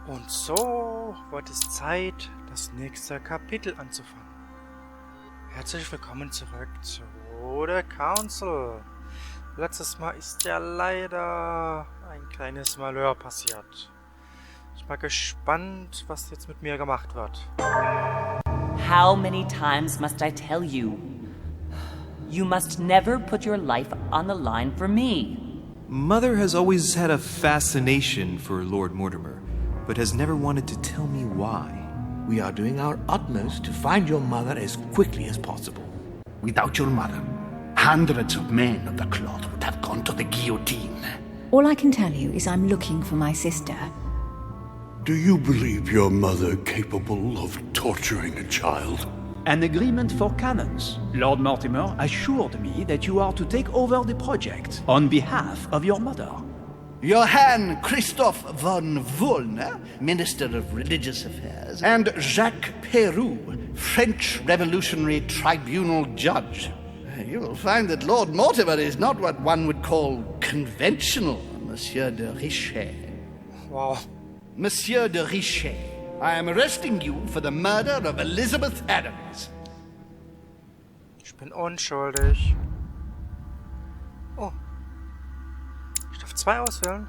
Und so wird es Zeit, das nächste Kapitel anzufangen. Herzlich willkommen zurück zu der Council. Letztes Mal ist ja leider ein kleines Malheur passiert. Ich bin gespannt, was jetzt mit mir gemacht wird. How many times must I tell you? You must never put your life on the line for me. Mother has always had a fascination for Lord Mortimer, but has never wanted to tell me why. We are doing our utmost to find your mother as quickly as possible. Without your mother, hundreds of men of the cloth would have gone to the guillotine. All I can tell you is I'm looking for my sister. Do you believe your mother capable of torturing a child? An agreement for cannons. Lord Mortimer assured me that you are to take over the project on behalf of your mother. Johann Christoph von Wollner, Minister of Religious Affairs, and Jacques Peroux, French Revolutionary Tribunal Judge. You will find that Lord Mortimer is not what one would call conventional, Monsieur de Richet. Wow. Monsieur de Richet, I am arresting you for the murder of Elizabeth Adams. Ich bin unschuldig. Oh. Ich darf 2 auswählen.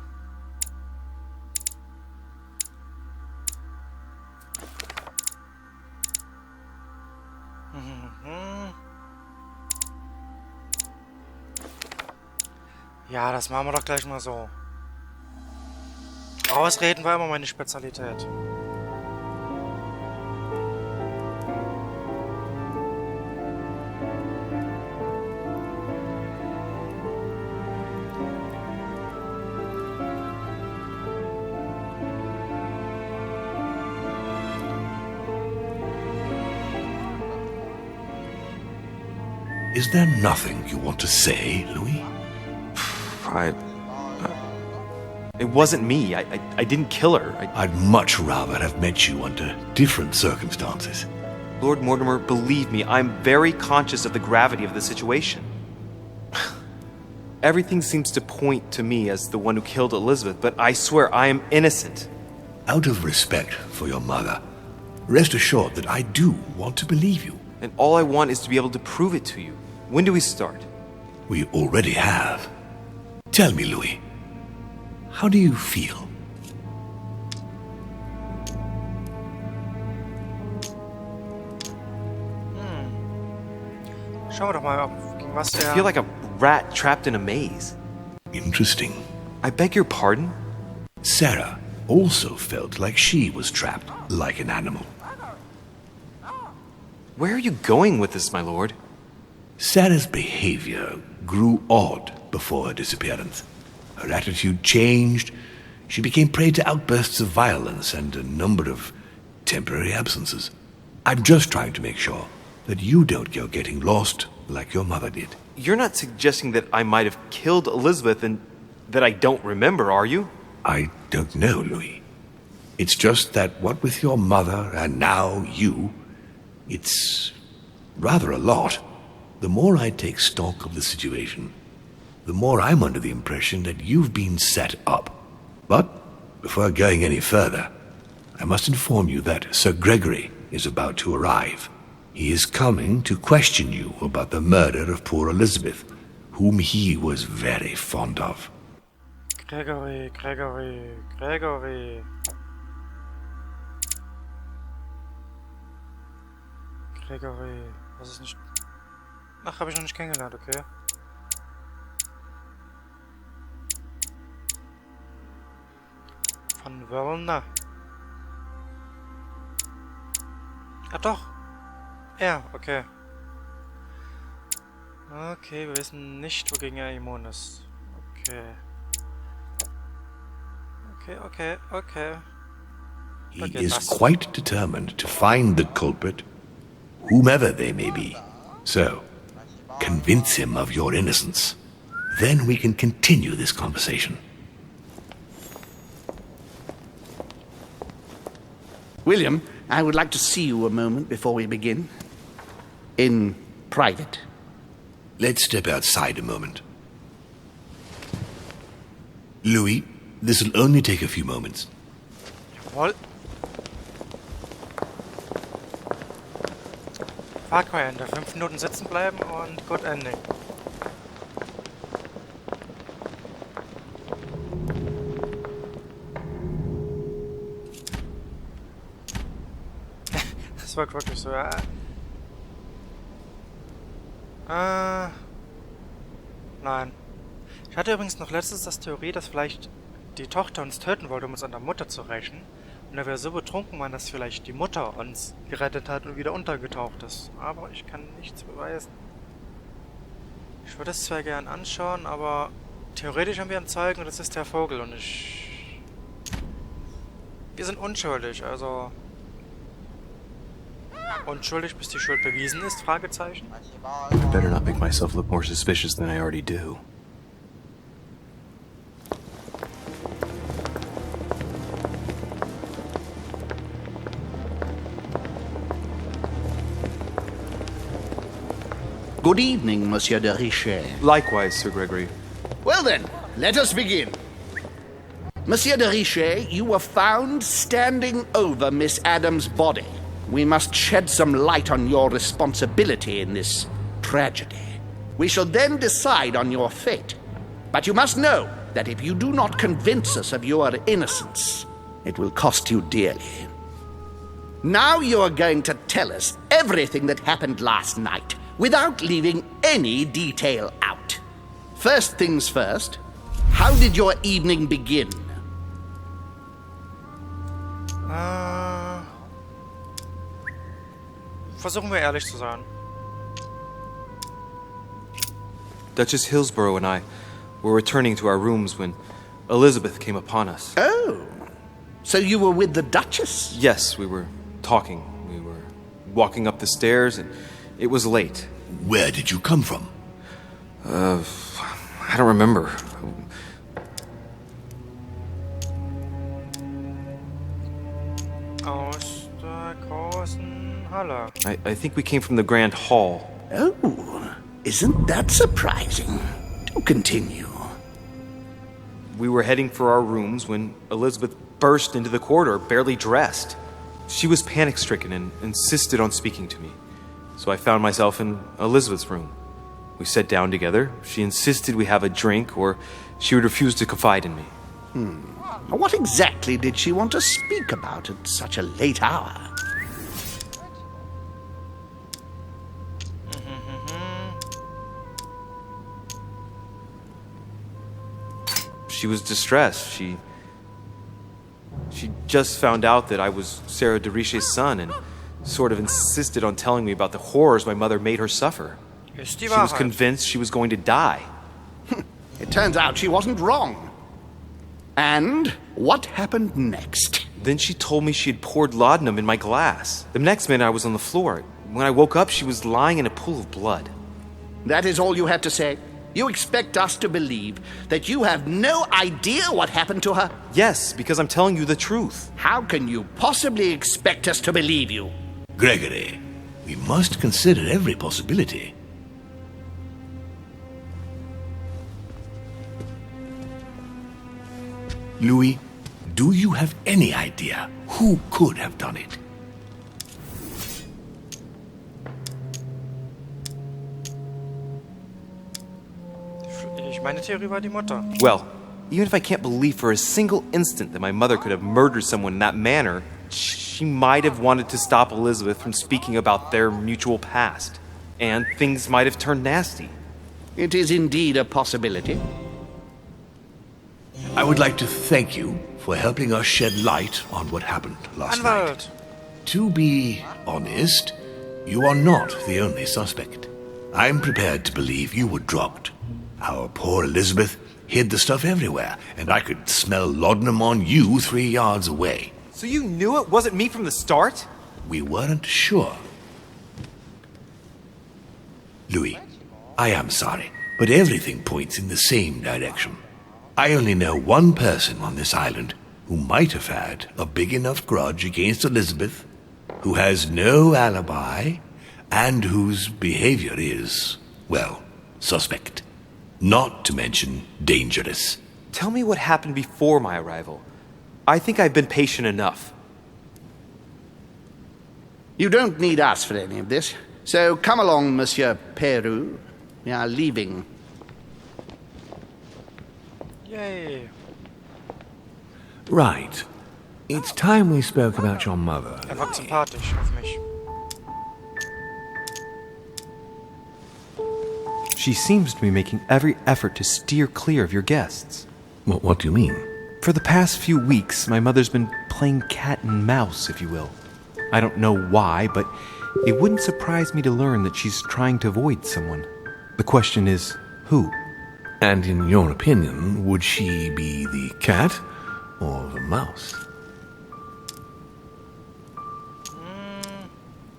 Ja, das machen wir doch gleich mal so. Ausreden war immer meine Spezialität. Is there nothing you want to say, Louis? It wasn't me. I didn't kill her. I'd much rather have met you under different circumstances. Lord Mortimer, believe me, I'm very conscious of the gravity of the situation. Everything seems to point to me as the one who killed Elizabeth, but I swear I am innocent. Out of respect for your mother, rest assured that I do want to believe you. And all I want is to be able to prove it to you. When do we start? We already have. Tell me, Louis, how do you feel? Schauen wir doch mal, gegen was der... I feel like a rat trapped in a maze. Interesting. I beg your pardon? Sarah also felt like she was trapped like an animal. Where are you going with this, my lord? Sarah's behavior grew odd before her disappearance. Her attitude changed. She became prey to outbursts of violence and a number of temporary absences. I'm just trying to make sure that you don't go getting lost like your mother did. You're not suggesting that I might have killed Elizabeth and that I don't remember, are you? I don't know, Louis. It's just that what with your mother and now you, it's rather a lot. The more I take stock of the situation, the more I'm under the impression that you've been set up. But before going any further, I must inform you that Sir Gregory is about to arrive. He is coming to question you about the murder of poor Elizabeth, whom he was very fond of. Gregory. Was ist nicht... Ach, habe ich noch nicht kennengelernt, okay. Von Wörner. Ah, doch. Ja, okay. Okay, wir wissen nicht, wogegen er immun ist. Okay. He is quite determined to find the culprit, whomever they may be. So, convince him of your innocence. Then we can continue this conversation. William, I would like to see you a moment before we begin. In private. Let's step outside a moment. Louis, this'll only take a few moments. Jawohl. Far Cry Ende. 5 Minuten sitzen bleiben und Good Ending. Das war wirklich so, ja. Nein. Ich hatte übrigens noch letztens das Theorie, dass vielleicht die Tochter uns töten wollte, um uns an der Mutter zu rächen. Und da wir so betrunken waren, dass vielleicht die Mutter uns gerettet hat und wieder untergetaucht ist. Aber ich kann nichts beweisen. Ich würde es zwar gern anschauen, aber theoretisch haben wir einen Zeugen und das ist der Vogel und wir sind unschuldig, also... Unschuldig, bis die Schuld bewiesen ist? Fragezeichen. Better not make myself look more suspicious than I already do. Good evening, Monsieur de Richet. Likewise, Sir Gregory. Well then, let us begin. Monsieur de Richet, you were found standing over Miss Adams' body. We must shed some light on your responsibility in this tragedy. We shall then decide on your fate. But you must know that if you do not convince us of your innocence, it will cost you dearly. Now you are going to tell us everything that happened last night, without leaving any detail out. First things first, how did your evening begin? Versuchen wir ehrlich zu sein. Duchess Hillsborough and I were returning to our rooms when Elizabeth came upon us. Oh, so you were with the Duchess? Yes, we were talking. We were walking up the stairs, and it was late. Where did you come from? I don't remember. Aus der großen Halle. I think we came from the Grand Hall. Oh, isn't that surprising? Do continue. We were heading for our rooms when Elizabeth burst into the corridor, barely dressed. She was panic-stricken and insisted on speaking to me. So I found myself in Elizabeth's room. We sat down together. She insisted we have a drink, or she would refuse to confide in me. What exactly did she want to speak about at such a late hour? She was distressed. She just found out that I was Sarah de Richet's son and sort of insisted on telling me about the horrors my mother made her suffer. Ist die She was Wahrheit. convinced she was going to die. It turns out she wasn't wrong. And what happened next? Then she told me she had poured laudanum in my glass. The next minute I was on the floor. When I woke up, she was lying in a pool of blood. That is all you have to say? You expect us to believe that you have no idea what happened to her? Yes, because I'm telling you the truth. How can you possibly expect us to believe you? Gregory, we must consider every possibility. Louis, do you have any idea who could have done it? Meine Theorie war die Mutter. Well, even if I can't believe for a single instant that my mother could have murdered someone in that manner, she might have wanted to stop Elizabeth from speaking about their mutual past. And things might have turned nasty. It is indeed a possibility. I would like to thank you for helping us shed light on what happened last night. Anwalt. To be honest, you are not the only suspect. I'm prepared to believe you were drugged. Our poor Elizabeth hid the stuff everywhere, and I could smell laudanum on you 3 yards away. So you knew it wasn't me from the start? We weren't sure. Louis, I am sorry, but everything points in the same direction. I only know one person on this island who might have had a big enough grudge against Elizabeth, who has no alibi, and whose behavior is, well, suspect. Not to mention dangerous. Tell me what happened before my arrival. I think I've been patient enough. You don't need us for any of this. So come along, Monsieur Peru. We are leaving. Yay. Right. It's time we spoke about your mother. Wirkt sympathisch auf mich. She seems to be making every effort to steer clear of your guests. What do you mean? For the past few weeks, my mother's been playing cat and mouse, if you will. I don't know why, but it wouldn't surprise me to learn that she's trying to avoid someone. The question is, who? And in your opinion, would she be the cat or the mouse?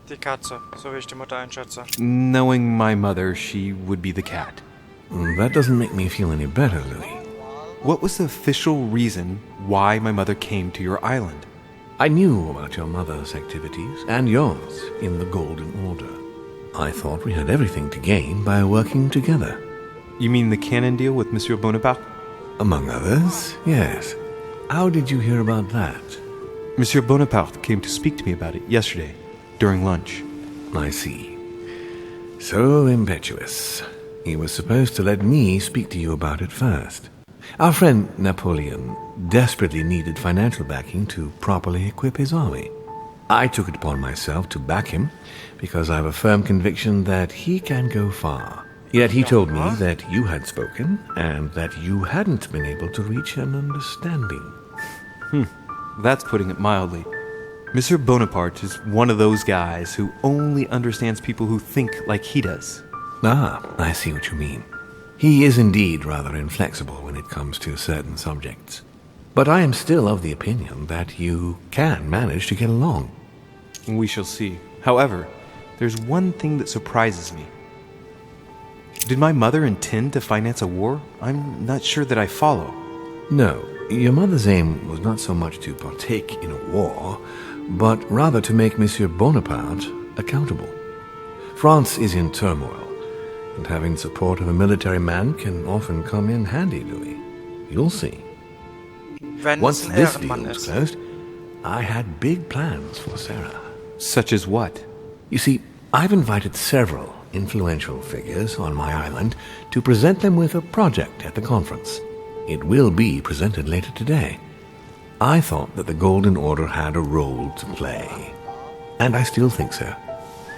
Die Katze, so wie ich die Mutter einschätze. Knowing my mother, she would be the cat. That doesn't make me feel any better, Louis. What was the official reason why my mother came to your island? I knew about your mother's activities and yours in the Golden Order. I thought we had everything to gain by working together. You mean the canon deal with Monsieur Bonaparte? Among others, yes. How did you hear about that? Monsieur Bonaparte came to speak to me about it yesterday, during lunch. I see. So impetuous. He was supposed to let me speak to you about it first. Our friend Napoleon desperately needed financial backing to properly equip his army. I took it upon myself to back him because I have a firm conviction that he can go far. Yet he told me that you had spoken and that you hadn't been able to reach an understanding. That's putting it mildly. Monsieur Bonaparte is one of those guys who only understands people who think like he does. Ah, I see what you mean. He is indeed rather inflexible when it comes to certain subjects. But I am still of the opinion that you can manage to get along. We shall see. However, there's one thing that surprises me. Did my mother intend to finance a war? I'm not sure that I follow. No, your mother's aim was not so much to partake in a war, but rather to make Monsieur Bonaparte accountable. France is in turmoil, and having the support of a military man can often come in handy, Louis. You'll see. Once this deal was closed, I had big plans for Sarah. Such as what? You see, I've invited several influential figures on my island to present them with a project at the conference. It will be presented later today. I thought that the Golden Order had a role to play, and I still think so.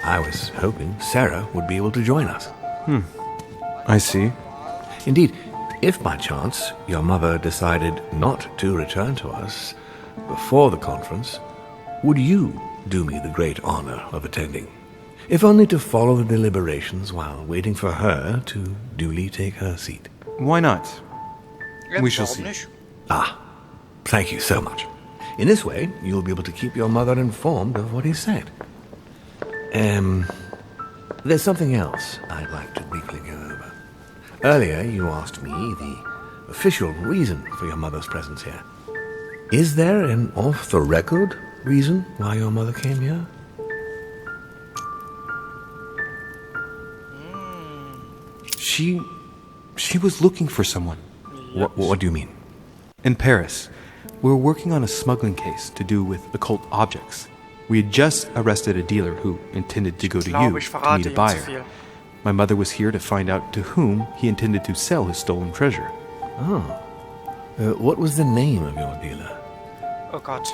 I was hoping Sarah would be able to join us. I see. Indeed, if by chance your mother decided not to return to us before the conference, would you do me the great honor of attending? If only to follow the deliberations while waiting for her to duly take her seat. Why not? We shall see. Ah, thank you so much. In this way, you'll be able to keep your mother informed of what he said. There's something else I'd like to briefly go over. Earlier, you asked me the official reason for your mother's presence here. Is there an off-the-record reason why your mother came here? She was looking for someone. What do you mean? In Paris, we were working on a smuggling case to do with occult objects. We had just arrested a dealer who intended to go to you to meet a buyer. My mother was here to find out to whom he intended to sell his stolen treasure. Oh. What was the name of your dealer? Oh Gott.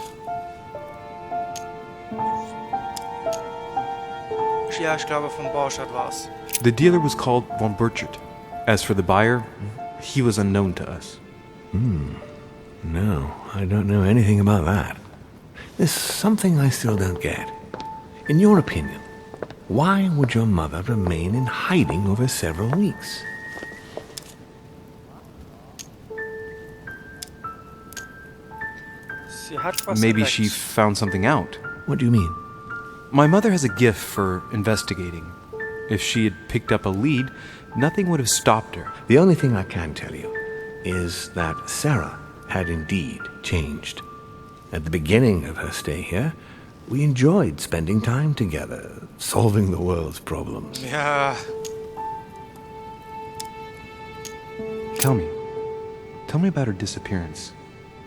Ja, ich glaube von Borchardt war's. The dealer was called von Burchard. As for the buyer, he was unknown to us. No, I don't know anything about that. There's something I still don't get. In your opinion, why would your mother remain in hiding over several weeks? Sie hat was Maybe entdeckt. she found something out. What do you mean? My mother has a gift for investigating. If she had picked up a lead, nothing would have stopped her. The only thing I can tell you is that Sarah had indeed changed. At the beginning of her stay here, we enjoyed spending time together, solving the world's problems. Ja, Tell me about her disappearance.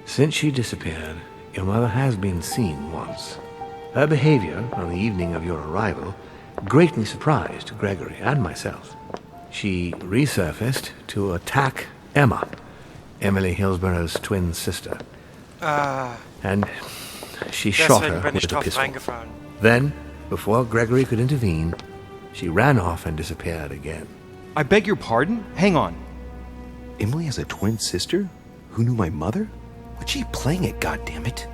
Since she disappeared, your mother has been seen once. Her behavior on the evening of your arrival greatly surprised Gregory and myself. She resurfaced to attack Emma, Emily Hillsborough's twin sister. And she shot her Deswegen bin ich with a drauf pistol. reingefallen. Then, before Gregory could intervene, she ran off and disappeared again. I beg your pardon? Hang on. Emily has a twin sister who knew my mother? What's she playing at, goddammit?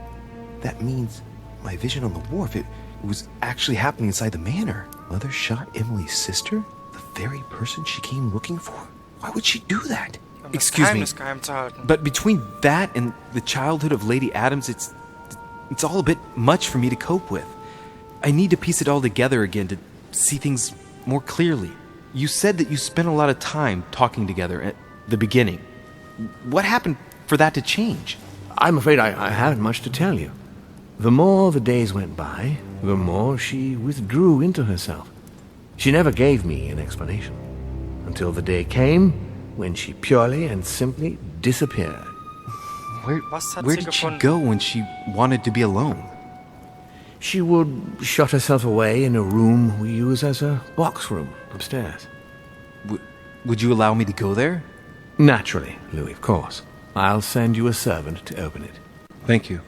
That means my vision on the wharf, it was actually happening inside the manor. Mother shot Emily's sister? The very person she came looking for? Why would she do that? Um das Excuse me, Geheimnis geheim zu halten. but between that and the childhood of Lady Adams, it's all a bit much for me to cope with. I need to piece it all together again to see things more clearly. You said that you spent a lot of time talking together at the beginning. What happened for that to change? I'm afraid I haven't much to tell you. The more the days went by, the more she withdrew into herself. She never gave me an explanation, until the day came when she purely and simply disappeared. Was hat Where sie did she gefunden? go when she wanted to be alone? She would shut herself away in a room we use as a box room upstairs. Would you allow me to go there? Naturally, Louis, of course. I'll send you a servant to open it. Thank you.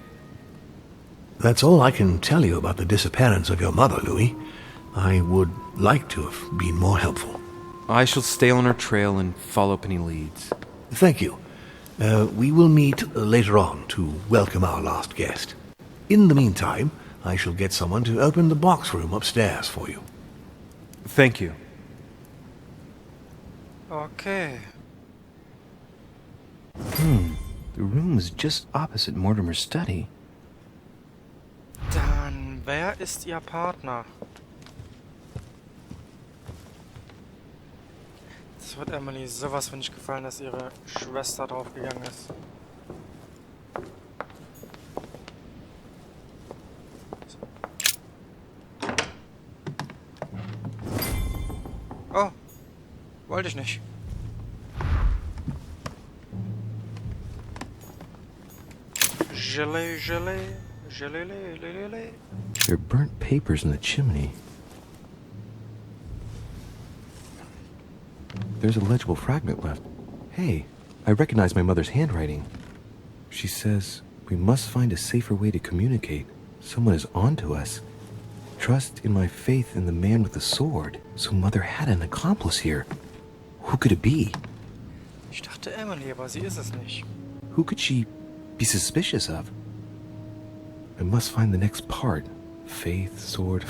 That's all I can tell you about the disappearance of your mother, Louis. I would like to have been more helpful. I shall stay on her trail and follow up any leads. Thank you. We will meet later on to welcome our last guest. In the meantime, I shall get someone to open the box room upstairs for you. Thank you. Okay. The room is just opposite Mortimer's study. Dann, wer ist ihr Partner? Es wird Emily sowas von nicht gefallen, dass ihre Schwester draufgegangen ist. Oh, wollte ich nicht. Gelee, gelee, gelee, gelee. There are burnt papers in the chimney. There's a legible fragment left. Hey, I recognize my mother's handwriting. She says, we must find a safer way to communicate. Someone is on to us. Trust in my faith in the man with the sword. So Mother had an accomplice here. Who could it be? Ich dachte Emily, aber sie ist es nicht. Who could she be suspicious of? I must find the next part. Faith, sword.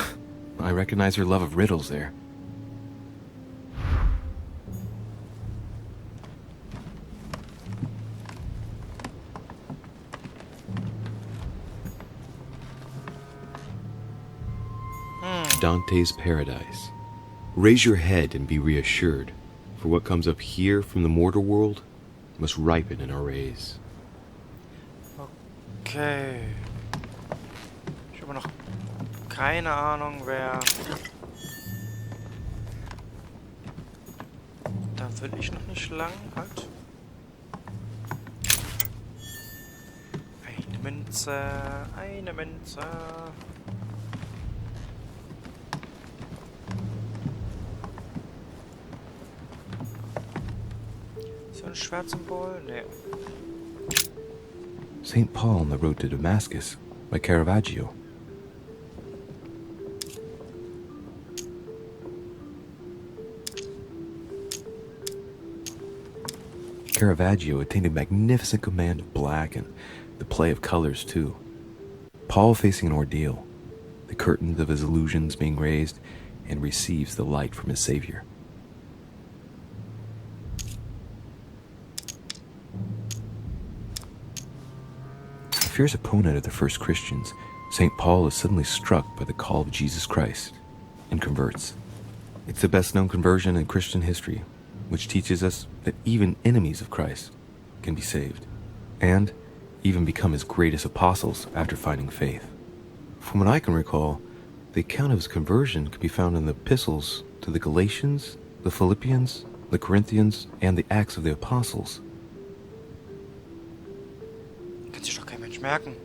I recognize her love of riddles there. Dante's Paradise. Raise your head and be reassured, for what comes up here from the mortal world must ripen in our rays. Okay. Ich habe noch keine Ahnung, wer... Da will ich noch nicht lang, halt. Eine Münze, eine Münze. So ein Schwertsymbol? Nee. St. Paul on the Road to Damascus by Caravaggio. Caravaggio attained a magnificent command of black and the play of colors too. Paul facing an ordeal, the curtains of his illusions being raised, and receives the light from his Savior. A fierce opponent of the first Christians, St. Paul is suddenly struck by the call of Jesus Christ and converts. It's the best known conversion in Christian history, which teaches us that even enemies of Christ can be saved, and even become his greatest apostles after finding faith. From what I can recall, the account of his conversion can be found in the epistles to the Galatians, the Philippians, the Corinthians, and the Acts of the Apostles. Kann sich doch kein Mensch merken.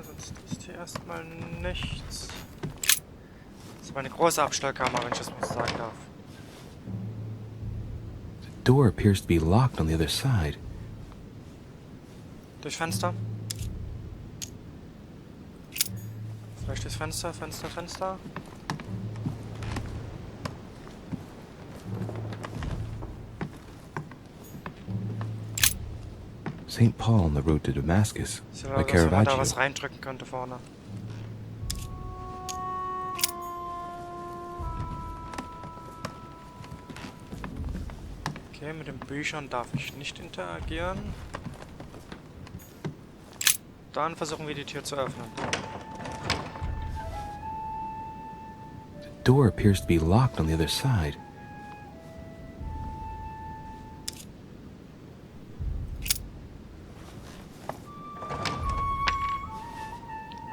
Sonst ist hier erstmal nichts. Das war eine große Abstellkammer, wenn ich das mal sagen darf. The door appears to be locked on the other side. Durch Fenster. Vielleicht das Fenster, Fenster, Fenster. St. Paul on the road to Damascus So, by dass man da Caravaggio. was reindrücken könnte vorne. Okay, mit den Büchern darf ich nicht interagieren. Dann versuchen wir die Tür zu öffnen. The door appears to be locked on the other side.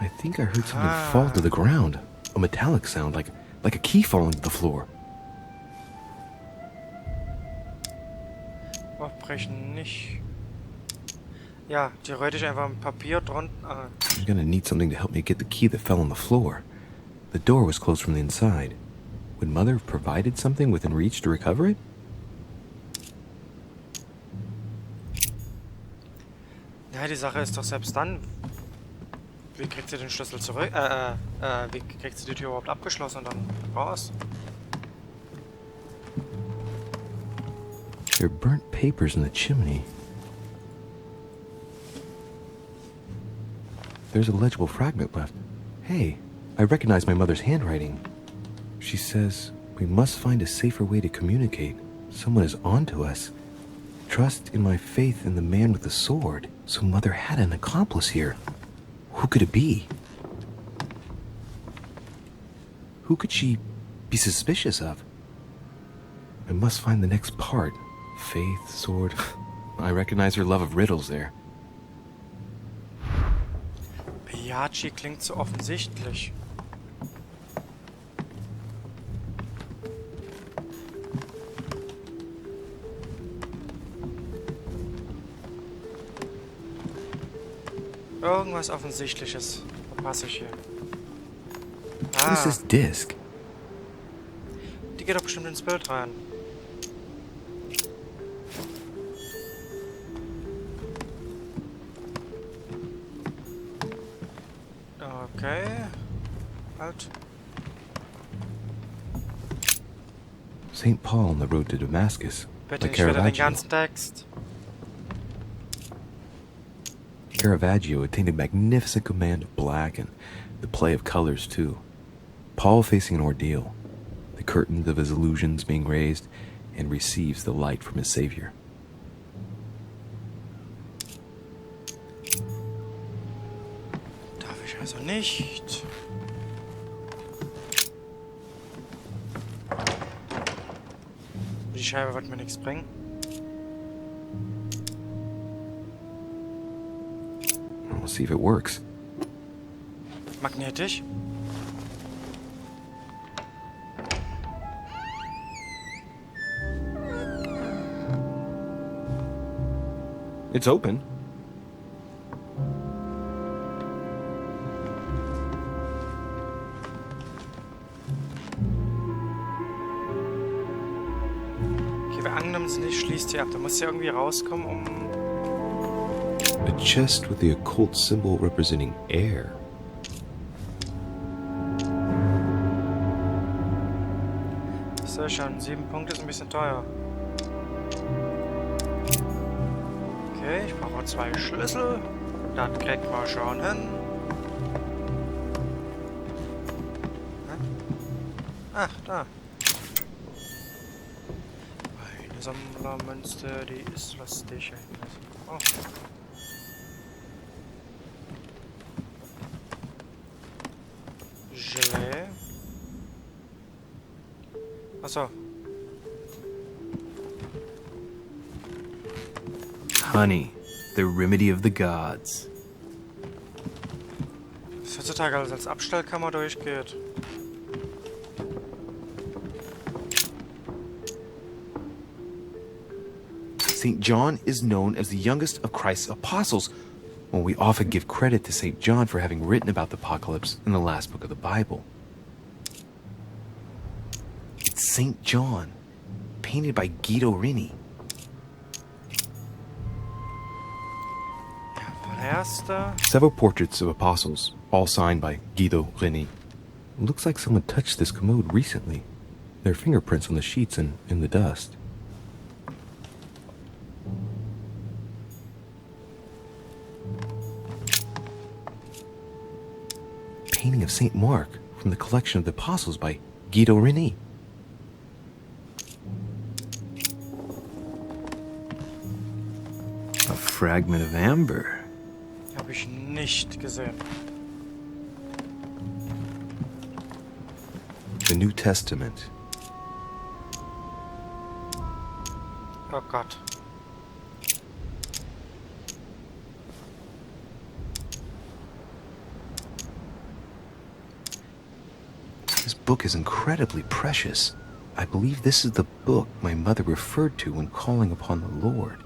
I think I heard something fall to the ground. A metallic sound, like a key falling to the floor. Aufbrechen nicht. Ja, theoretisch einfach ein Papier drunter. I'm gonna need something to help me get the key that fell on the floor. The door was closed from the inside. Would Mother have provided something within reach to recover it? Ja, die Sache ist doch selbst dann. Wie kriegt sie den Schlüssel zurück? Wie kriegt sie die Tür überhaupt abgeschlossen und dann raus? There are burnt papers in the chimney. There's a legible fragment left. Hey, I recognize my mother's handwriting. She says, we must find a safer way to communicate. Someone is onto us. Trust in my faith in the man with the sword. So Mother had an accomplice here. Who could it be? Who could she be suspicious of? I must find the next part. Faith, sword. I recognize her love of riddles there. Piaggi klingt so offensichtlich. Irgendwas Offensichtliches verpasse ich hier. What is this disc? Die geht doch bestimmt ins Bild rein. Okay. Halt. St. Paul on the road to Damascus Bitte, by ich will den Caravaggio. ganzen Text. Caravaggio attained a magnificent command of black and the play of colors too. Paul facing an ordeal, the curtains of his illusions being raised, and receives the light from his Savior. Darf ich also nicht. Die Scheibe wird mir nichts bringen. We'll see if it works. Magnetisch. It's open. Okay, wir angenommen es nicht, schließt sie ab. Da muss sie irgendwie rauskommen, um... A chest with the occult symbol representing air. Sehr schön. 7 Punkte ist ein bisschen teuer. Okay, ich brauche 2 Schlüssel. Das kriegen wir schon hin. Ach, da. Eine Sammlermünze, die ist lustig. Oh. Gelee. Achso. Honey. the remedy of the gods. Was heutzutage alles als Abstellkammer durchgeht. St. John is known as the youngest of Christ's apostles. Well, we often give credit to St. John for having written about the apocalypse in the last book of the Bible. It's St. John, painted by Guido Rini. Erster. Several portraits of apostles, all signed by Guido Rini. Looks like someone touched this commode recently. There are fingerprints on the sheets and in the dust. Painting of St. Mark from the collection of the apostles by Guido Rini. A fragment of amber. Habe ich nicht gesehen. The New Testament. Oh Gott. This book is incredibly precious. I believe this is the book my mother referred to when calling upon the Lord.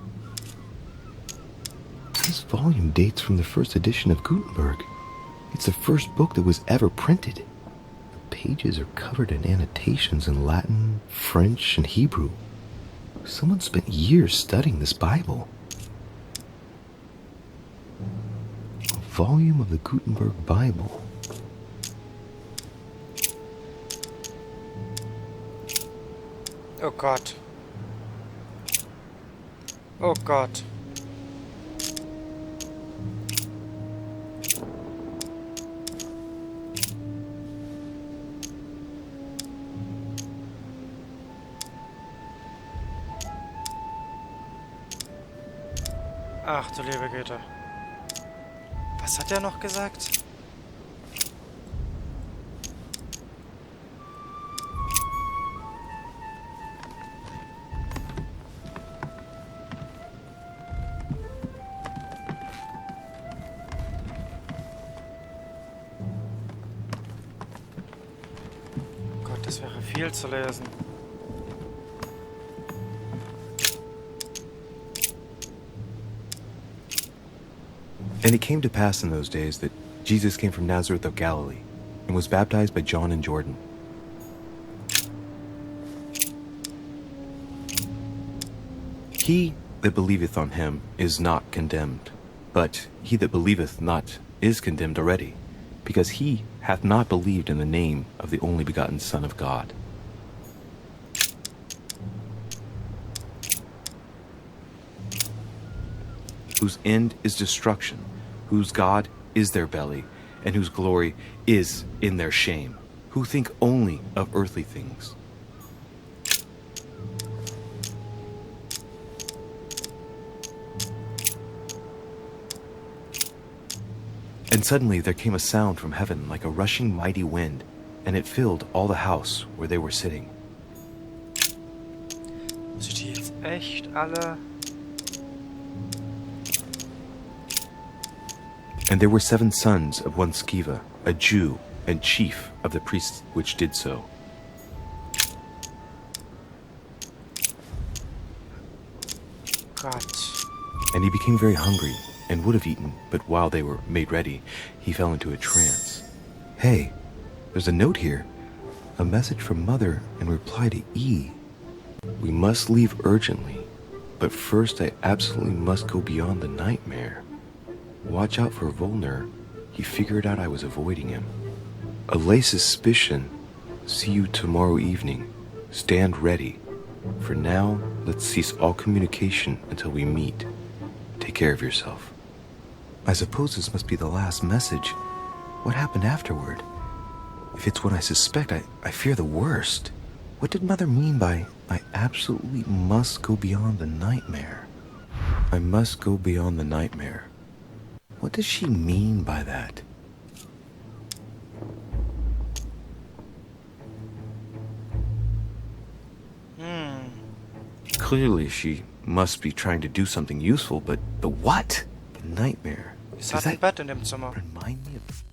This volume dates from the first edition of Gutenberg. It's the first book that was ever printed. The pages are covered in annotations in Latin, French, and Hebrew. Someone spent years studying this Bible. A volume of the Gutenberg Bible. Oh Gott. Oh Gott. Ach du liebe Güte. Was hat er noch gesagt? Gott, das wäre viel zu lesen. And it came to pass in those days that Jesus came from Nazareth of Galilee and was baptized by John in Jordan. He that believeth on him is not condemned, but he that believeth not is condemned already, because he hath not believed in the name of the only begotten Son of God. Whose end is destruction, whose God is their belly, and whose glory is in their shame, who think only of earthly things. And suddenly there came a sound from heaven like a rushing mighty wind, and it filled all the house where they were sitting. Muss ich die jetzt echt alle... And there were 7 sons of one Sceva, a Jew, and chief of the priests which did so. Gott. And he became very hungry, and would have eaten, but while they were made ready, he fell into a trance. Hey, there's a note here. A message from Mother in reply to E. We must leave urgently, but first I absolutely must go beyond the nightmare. Watch out for Volner. He figured out I was avoiding him. Allay suspicion. See you tomorrow evening. Stand ready. For now, let's cease all communication until we meet. Take care of yourself. I suppose this must be the last message. What happened afterward? If it's what I suspect, I fear the worst. What did Mother mean by, I absolutely must go beyond the nightmare? I must go beyond the nightmare. What does she mean by that? Clearly, she Must be trying to do something useful, but what? A nightmare. Es Does hat ein that Bett in dem Zimmer. remind me of